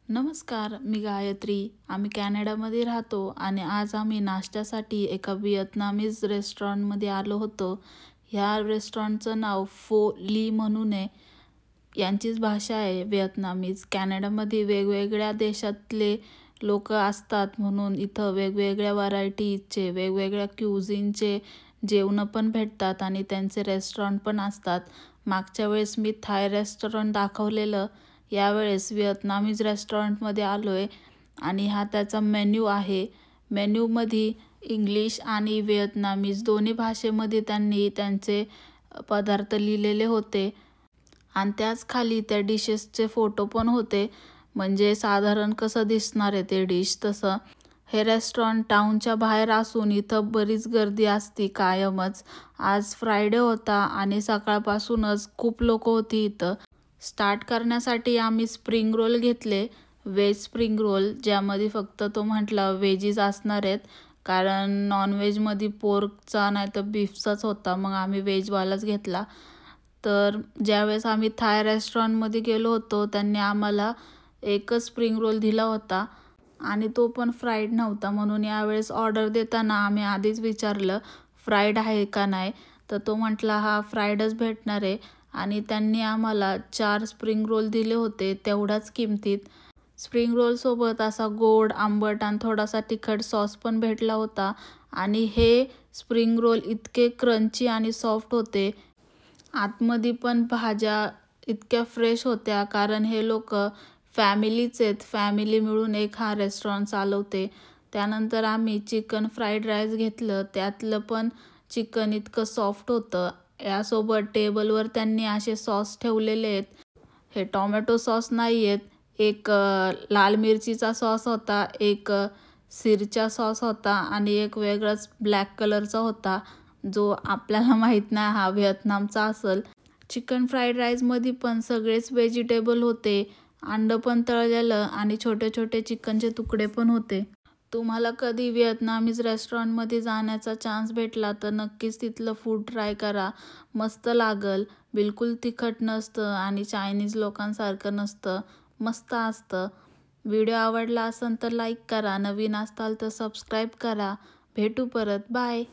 नमस्कार, मी गायत्री. आम्ही कॅनडामध्ये राहतो आणि आज आम्ही नाश्त्यासाठी एका व्हिएतनामीज रेस्टॉरंटमध्ये आलो होतो. ह्या रेस्टॉरंटचं नाव फो ली म्हणून आहे. यांचीच भाषा आहे व्हिएतनामीज. कॅनडामध्ये वेगवेगळ्या देशातले लोक असतात म्हणून इथं वेगवेगळ्या व्हरायटीचे, वेगवेगळ्या क्युझिनचे जेवणं पण भेटतात आणि त्यांचे रेस्टॉरंट पण असतात. मागच्या वेळेस मी थाय रेस्टॉरंट दाखवलेलं, यावेळेस व्हिएतनामीज रेस्टॉरंटमध्ये आलो आहे आणि हा त्याचा मेन्यू आहे. मेन्यूमध्ये इंग्लिश आणि व्हिएतनामीज दोन्ही भाषेमध्ये त्यांनी त्यांचे पदार्थ लिहिलेले होते आणि त्याच खाली त्या डिशेसचे फोटो पण होते, म्हणजे साधारण कसं दिसणार आहे ते डिश तसं. हे रेस्टॉरंट टाउनच्या बाहेर असून इथं बरीच गर्दी असते कायमच. आज फ्रायडे होता आणि सकाळपासूनच खूप लोक होती इथं. स्टार्ट करण्यासाठी आम्ही स्प्रिंग रोल घेतले, व्हेज स्प्रिंग रोल, ज्यामध्ये फक्त तो म्हटला व्हेजीज असणार आहेत, कारण नॉनव्हेजमध्ये पोर्कचा नाही तर बीफचाच होता, मग आम्ही व्हेजवालाच घेतला. तर ज्यावेळेस आम्ही थाय रेस्टॉरंटमध्ये गेलो होतो त्यांनी आम्हाला एकच स्प्रिंग रोल दिला होता आणि तो पण फ्राईड नव्हता, म्हणून यावेळेस ऑर्डर देताना आम्ही आधीच विचारलं फ्राईड आहे का नाही, तर तो म्हटला हा फ्राईडच भेटणार आहे आणि त्यांनी आम्हाला 4 स्प्रिंग रोल दिले होते तेवढ्याच किमतीत. स्प्रिंग रोलसोबत असा गोड, आंबट आणि थोडासा तिखट सॉस पण भेटला होता आणि हे स्प्रिंग रोल इतके क्रंची आणि सॉफ्ट होते. आतमध्ये पण भाज्या इतक्या फ्रेश होत्या, कारण हे लोक फॅमिलीच आहेत, फॅमिली मिळून एक हा रेस्टॉरंट चालवते. त्यानंतर आम्ही चिकन फ्राईड राईस घेतलं, त्यातलं पण चिकन इतकं सॉफ्ट होतं. यासोबत टेबलवर त्यांनी असे सॉस ठेवलेले आहेत. हे टोमॅटो सॉस नाही आहेत, एक लाल मिरचीचा सॉस होता, एक सिरचा सॉस होता आणि एक वेगळाच ब्लॅक कलरचा होता, जो आपल्याला माहीत नाही हा व्हिएतनामचा असेल. चिकन फ्राईड राईसमध्ये पण सगळेच व्हेजिटेबल होते, अंडं पण तळलेलं आणि छोटे छोटे चिकनचे तुकडे पण होते. तुम्हाला कधी व्हिएतनामीज रेस्टॉरंटमध्ये जाण्याचा चान्स भेटला तर नक्कीच तिथलं फूड ट्राय करा. मस्त लागल. बिलकुल तिखट नसतं आणि चायनीज लोकांसारखं नसतं, मस्त असतं. व्हिडिओ आवडला असेल तर लाईक करा, नवीन असाल तर सबस्क्राईब करा. भेटू परत, बाय.